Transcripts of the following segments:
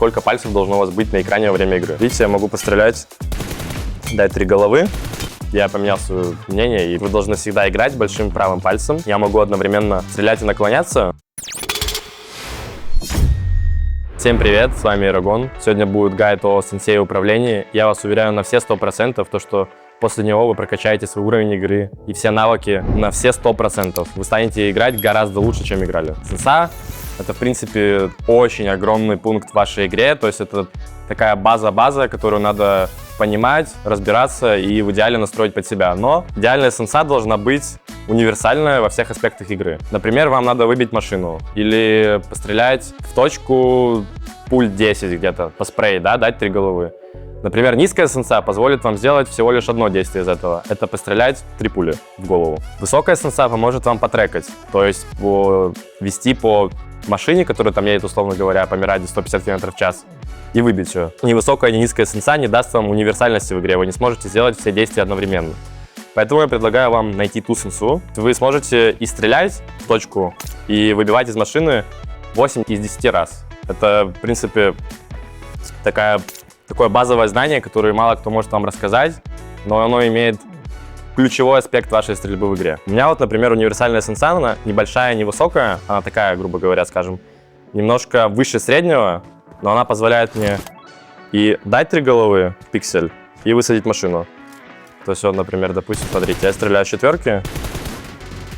сколько пальцев должно у вас быть на экране во время игры. Видите, я могу пострелять, дать 3 головы. Я поменял свое мнение, и вы должны всегда играть большим правым пальцем. Я могу одновременно стрелять и наклоняться. Всем привет, с вами Ирагон. Сегодня будет гайд о сенсей управлении. Я вас уверяю на все 100%, то, что после него вы прокачаете свой уровень игры и все навыки на все 100%. Вы станете играть гораздо лучше, чем играли. Сенса — это, в принципе, очень огромный пункт в вашей игре. То есть это такая база, которую надо понимать, разбираться и в идеале настроить под себя. Но идеальная сенса должна быть универсальная во всех аспектах игры. Например, вам надо выбить машину или пострелять в точку пуль 10 где-то, по спрею, да, дать 3 головы. Например, низкая сенса позволит вам сделать всего лишь одно действие из этого. Это пострелять 3 пули в голову. Высокая сенса поможет вам потрекать, то есть вести по машине, которая там едет, условно говоря, по мираде 150 км в час, и выбить ее. Ни высокая, ни низкая сенса не даст вам универсальности в игре, вы не сможете сделать все действия одновременно. Поэтому я предлагаю вам найти ту сенсу. Вы сможете и стрелять в точку, и выбивать из машины 8 из 10 раз. Это, в принципе, такое базовое знание, которое мало кто может вам рассказать, но оно имеет ключевой аспект вашей стрельбы в игре. У меня вот, например, универсальная сенса, она небольшая, невысокая, она такая, грубо говоря, скажем, немножко выше среднего, но она позволяет мне и дать 3 головы в пиксель, и высадить машину. То есть, вот, например, допустим, смотрите, я стреляю с 4,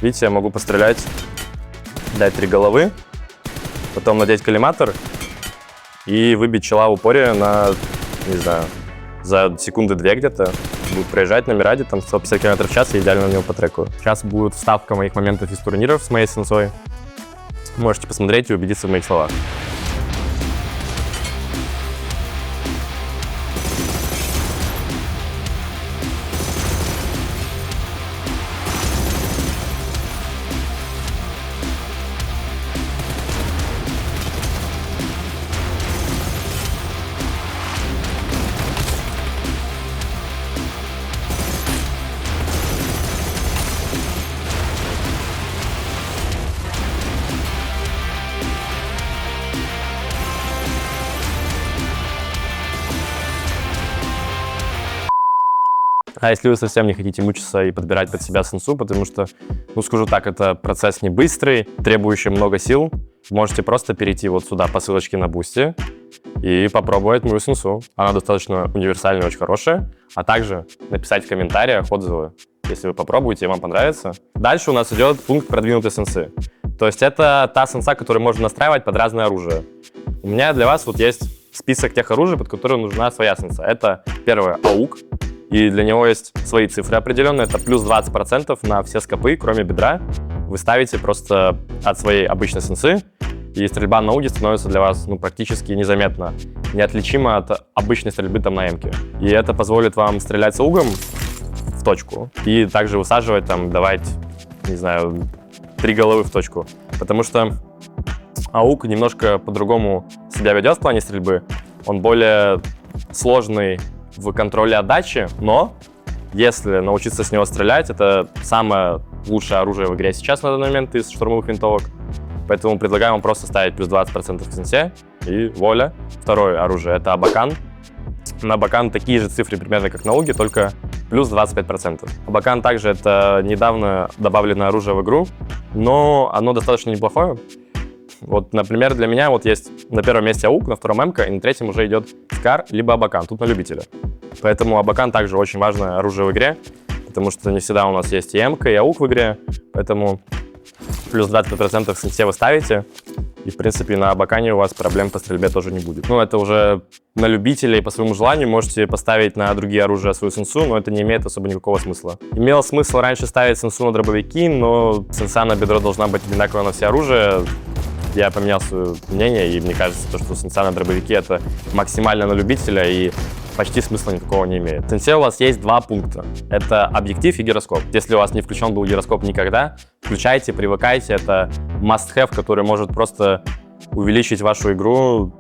видите, я могу пострелять, дать 3 головы, потом надеть коллиматор и выбить чела в упоре на, не знаю, за секунды 2 где-то. Будет проезжать на мираде, там 150 км в час, и идеально на него потрекаю. Сейчас будет вставка моих моментов из турниров с моей сенсой. Можете посмотреть и убедиться в моих словах. А если вы совсем не хотите мучиться и подбирать под себя сенсу, потому что, ну скажу так, это процесс не быстрый, требующий много сил, можете просто перейти вот сюда по ссылочке на Boosty и попробовать мою сенсу. Она достаточно универсальная, очень хорошая, а также написать в комментариях отзывы, если вы попробуете и вам понравится. Дальше у нас идет пункт продвинутой сенсы. То есть это та сенса, которую можно настраивать под разное оружие. У меня для вас вот есть список тех оружий, под которые нужна своя сенса. Это первое — аук. И для него есть свои цифры определенные. Это плюс 20% на все скопы, кроме бедра. Вы ставите просто от своей обычной сенсы, и стрельба на ауге становится для вас практически незаметно, неотличима от обычной стрельбы там на эмке. И это позволит вам стрелять с аугом в точку и также высаживать, там, давать, не знаю, 3 головы в точку. Потому что аук немножко по-другому себя ведет в плане стрельбы. Он более сложный в контроле отдачи, но если научиться с него стрелять, это самое лучшее оружие в игре сейчас на данный момент из штурмовых винтовок. Поэтому предлагаю вам просто ставить плюс 20% к сенсе и вуаля. Второе оружие — это абакан. На абакан такие же цифры примерно как на ауге, только плюс 25%. Абакан также это недавно добавленное оружие в игру, но оно достаточно неплохое. Вот, например, для меня вот есть на первом месте аук, на втором эмка, и на третьем уже идет скар, либо абакан, тут на любителя. Поэтому абакан также очень важное оружие в игре, потому что не всегда у нас есть и эмка, и аук в игре, поэтому плюс 25% в сенсе вы ставите, и, в принципе, на абакане у вас проблем по стрельбе тоже не будет. Ну, это уже на любителей по своему желанию, можете поставить на другие оружия свою сенсу, но это не имеет особо никакого смысла. Имело смысл раньше ставить сенсу на дробовики, но сенса на бедро должна быть одинаковая на все оружия. Я поменял свое мнение, и мне кажется, что сенса на дробовике — это максимально на любителя, и почти смысла никакого не имеет. В сенсе у вас есть 2 пункта. Это объектив и гироскоп. Если у вас не включен был гироскоп никогда, включайте, привыкайте. Это must-have, который может просто увеличить вашу игру,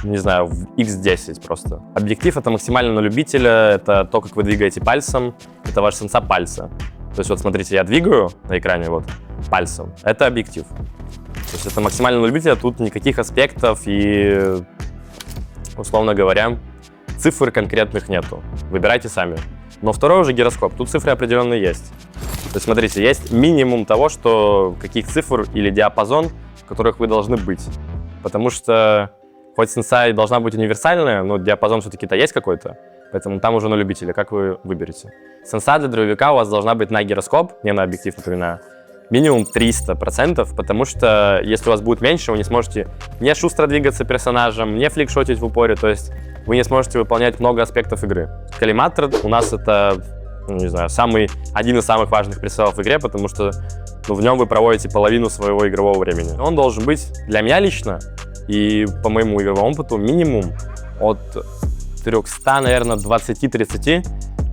не знаю, в x10 просто. Объектив — это максимально на любителя, это то, как вы двигаете пальцем, это ваша сенса пальца. То есть вот смотрите, я двигаю на экране вот пальцем, это объектив. То есть это максимально на любителя, тут никаких аспектов и условно говоря, цифр конкретных нету. Выбирайте сами. Но второй уже гироскоп. Тут цифры определенные есть. То есть, смотрите, есть минимум того, что каких цифр или диапазон, в которых вы должны быть. Потому что хоть сенса и должна быть универсальная, но диапазон все-таки-то есть какой-то. Поэтому там уже на любителя, как вы выберете. Сенса для дробовика у вас должна быть на гироскоп, не на объектив, напоминаю, минимум 300%, потому что если у вас будет меньше, вы не сможете не шустро двигаться персонажем, не фликшотить в упоре, то есть вы не сможете выполнять много аспектов игры. Коллиматор у нас это, не знаю, один из самых важных прицелов в игре, потому что в нем вы проводите половину своего игрового времени. Он должен быть для меня лично и по моему игровому опыту минимум от 300, наверное, 20-30,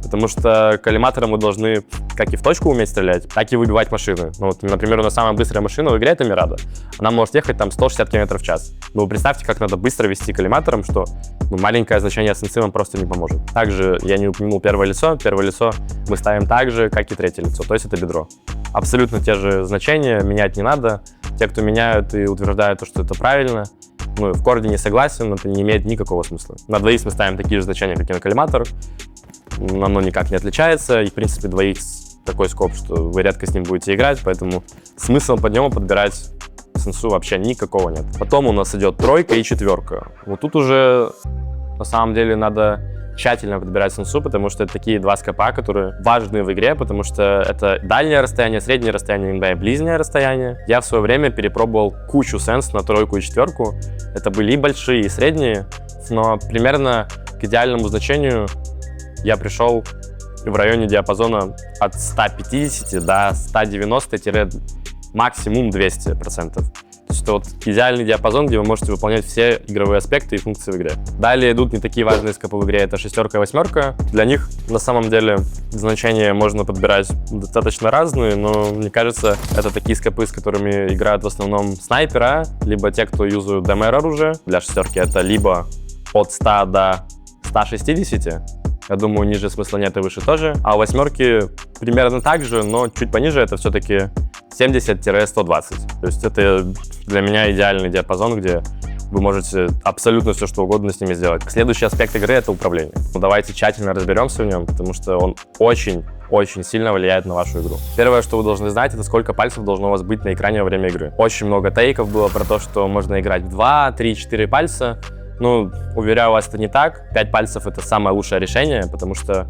потому что коллиматором вы должны как и в точку уметь стрелять, так и выбивать машины. Ну, вот, например, у нас самая быстрая машина в игре — это Мирада. Она может ехать там 160 км в час. Но вы представьте, как надо быстро вести коллиматором, что маленькое значение сенсы вам просто не поможет. Также я не упомянул первое лицо. Первое лицо мы ставим так же, как и третье лицо, то есть это бедро. Абсолютно те же значения, менять не надо. Те, кто меняют и утверждают, что это правильно, в корде не согласен, это не имеет никакого смысла. На 2х мы ставим такие же значения, как и на коллиматор. Оно никак не отличается, и, в принципе, 2х такой скоп, что вы редко с ним будете играть, поэтому смысла под него подбирать сенсу вообще никакого нет. Потом у нас идет 3 и 4. Вот тут уже, на самом деле, надо тщательно подбирать сенсу, потому что это такие два скопа, которые важны в игре, потому что это дальнее расстояние, среднее расстояние, иногда и ближнее расстояние. Я в свое время перепробовал кучу сенс на 3 и 4. Это были и большие, и средние, но примерно к идеальному значению я пришел в районе диапазона от 150 до 190-максимум 200%. То есть это вот идеальный диапазон, где вы можете выполнять все игровые аспекты и функции в игре. Далее идут не такие важные скопы в игре, это 6 и 8. Для них на самом деле значения можно подбирать достаточно разные, но мне кажется, это такие скопы, с которыми играют в основном снайпера, либо те, кто юзают ДМР оружие. Для 6 это либо от 100 до 160. Я думаю, ниже смысла нет и выше тоже. А у 8 примерно так же, но чуть пониже это все-таки 70-120. То есть это для меня идеальный диапазон, где вы можете абсолютно все, что угодно с ними сделать. Следующий аспект игры — это управление. Давайте тщательно разберемся в нем, потому что он очень сильно влияет на вашу игру. Первое, что вы должны знать, это сколько пальцев должно у вас быть на экране во время игры. Очень много тейков было про то, что можно играть в 2, 3, 4 пальца. Уверяю вас, это не так. 5 пальцев — это самое лучшее решение, потому что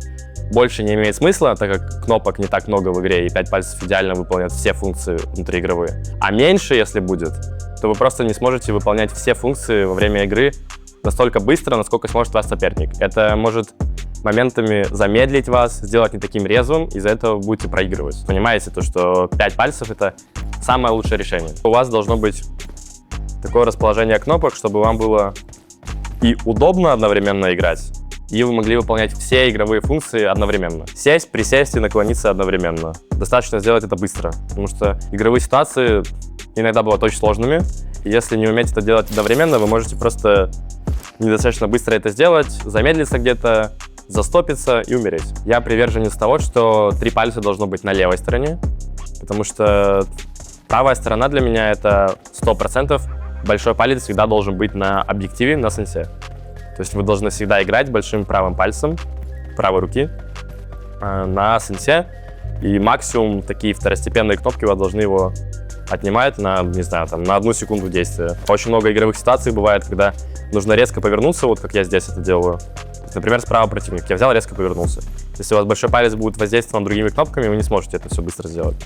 больше не имеет смысла, так как кнопок не так много в игре, и 5 пальцев идеально выполняют все функции внутриигровые. А меньше, если будет, то вы просто не сможете выполнять все функции во время игры настолько быстро, насколько сможет ваш соперник. Это может моментами замедлить вас, сделать не таким резвым, из-за этого вы будете проигрывать. Понимаете, что 5 пальцев — это самое лучшее решение. У вас должно быть такое расположение кнопок, чтобы вам было и удобно одновременно играть, и вы могли выполнять все игровые функции одновременно. Сесть, присесть и наклониться одновременно. Достаточно сделать это быстро, потому что игровые ситуации иногда бывают очень сложными, и если не уметь это делать одновременно, вы можете просто недостаточно быстро это сделать, замедлиться где-то, застопиться и умереть. Я приверженец того, что 3 пальца должно быть на левой стороне, потому что правая сторона для меня — это 100%. Большой палец всегда должен быть на объективе, на сенсе. То есть вы должны всегда играть большим правым пальцем правой руки на сенсе, и максимум такие второстепенные кнопки у вас должны его отнимать на, не знаю, на 1 секунду действия. Очень много игровых ситуаций бывает, когда нужно резко повернуться, вот как я здесь это делаю. Например, справа противник. Я взял, резко повернулся. Если у вас большой палец будет воздействовать другими кнопками, вы не сможете это все быстро сделать.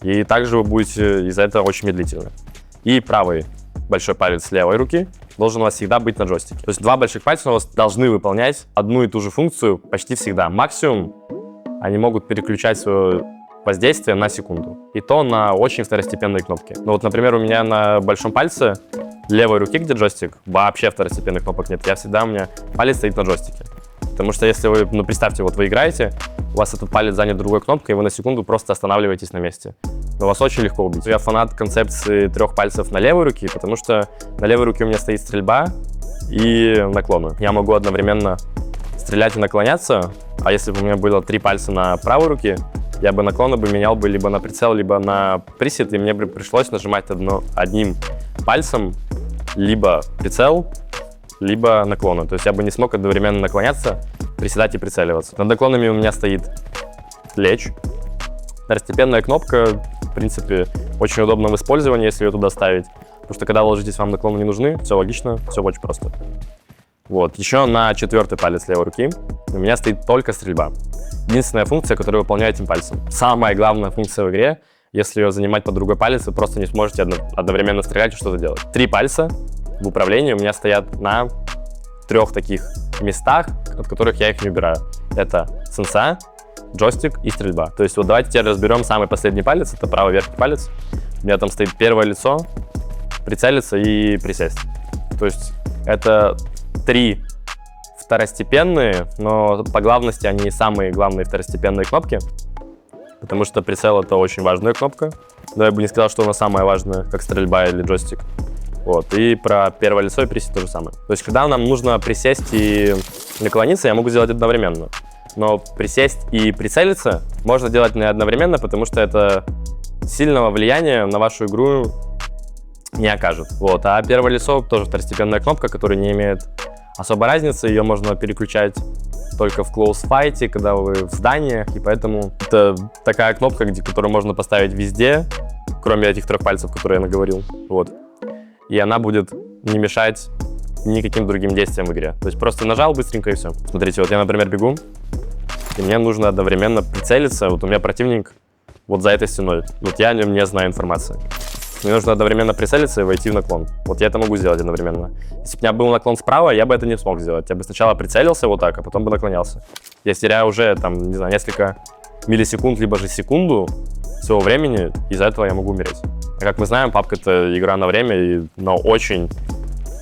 И также вы будете из-за этого очень медлительны. И правый большой палец левой руки должен у вас всегда быть на джойстике. То есть 2 больших пальца у вас должны выполнять одну и ту же функцию почти всегда. Максимум они могут переключать свое воздействие на секунду. И то на очень второстепенные кнопки. Например, у меня на большом пальце левой руки, где джойстик, вообще второстепенных кнопок нет. У меня палец стоит на джойстике. Потому что если вы, представьте, вы играете, у вас этот палец занят другой кнопкой, и вы на секунду просто останавливаетесь на месте. Но вас очень легко убить. Я фанат концепции 3 пальцев на левой руке, потому что на левой руке у меня стоит стрельба и наклоны. Я могу одновременно стрелять и наклоняться, а если бы у меня было 3 пальца на правой руке, я бы наклоны менял либо на прицел, либо на присед, и мне бы пришлось нажимать одним пальцем либо прицел, либо наклоны. То есть я бы не смог одновременно наклоняться, приседать и прицеливаться. Над наклонами у меня стоит лечь. Второстепенная кнопка, в принципе, очень удобна в использовании, если ее туда ставить. Потому что когда вы ложитесь, вам наклоны не нужны, все логично, все очень просто. Вот. Еще на 4-й палец левой руки у меня стоит только стрельба. Единственная функция, которую выполняю этим пальцем. Самая главная функция в игре, если ее занимать под другой палец, вы просто не сможете одновременно стрелять и что-то делать. 3 пальца в управлении у меня стоят на 3 таких местах, от которых я их не убираю. Это сенса, джойстик и стрельба. То есть вот давайте теперь разберем самый последний палец, это правый верхний палец. У меня там стоит первое лицо, прицелиться и присесть. То есть это 3 второстепенные, но по главности они самые главные второстепенные кнопки, потому что прицел — это очень важная кнопка. Но я бы не сказал, что она самая важная, как стрельба или джойстик. Вот. И про первое лицо и присесть то же самое. То есть когда нам нужно присесть и наклониться, я могу сделать одновременно. Но присесть и прицелиться можно делать не одновременно, потому что это сильного влияния на вашу игру не окажет. Вот. А первое лицо тоже второстепенная кнопка, которая не имеет особой разницы. Ее можно переключать только в close fight, когда вы в зданиях. И поэтому это такая кнопка, которую можно поставить везде, кроме этих 3 пальцев, которые я наговорил. Вот. И она будет не мешать никаким другим действиям в игре. То есть просто нажал быстренько и все. Смотрите, вот я, например, бегу, и мне нужно одновременно прицелиться. Вот у меня противник вот за этой стеной. Вот я о нем не знаю информации. Мне нужно одновременно прицелиться и войти в наклон. Вот я это могу сделать одновременно. Если бы у меня был наклон справа, я бы это не смог сделать. Я бы сначала прицелился вот так, а потом бы наклонялся. Я теряю уже, там, не знаю, несколько миллисекунд, либо же секунду своего времени, из-за этого я могу умереть. А как мы знаем, PUBG — это игра на время, и на очень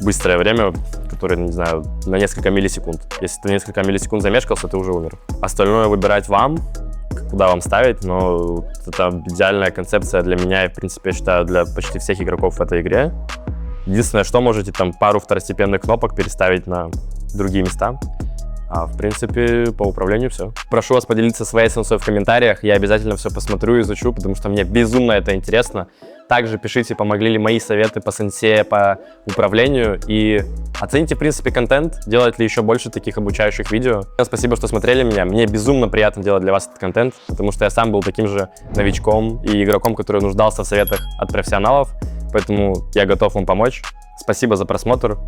быстрое время, которое, не знаю, на несколько миллисекунд. Если ты несколько миллисекунд замешкался, ты уже умер. Остальное выбирать вам, куда вам ставить, но это идеальная концепция для меня и, в принципе, я считаю, для почти всех игроков в этой игре. Единственное, что можете там пару второстепенных кнопок переставить на другие места. А в принципе, по управлению все. Прошу вас поделиться своей сенсой в комментариях. Я обязательно все посмотрю, изучу, потому что мне безумно это интересно. Также пишите, помогли ли мои советы по сенсе, по управлению. И оцените, в принципе, контент. Делать ли еще больше таких обучающих видео. Спасибо, что смотрели меня. Мне безумно приятно делать для вас этот контент, потому что я сам был таким же новичком и игроком, который нуждался в советах от профессионалов. Поэтому я готов вам помочь. Спасибо за просмотр.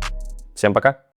Всем пока.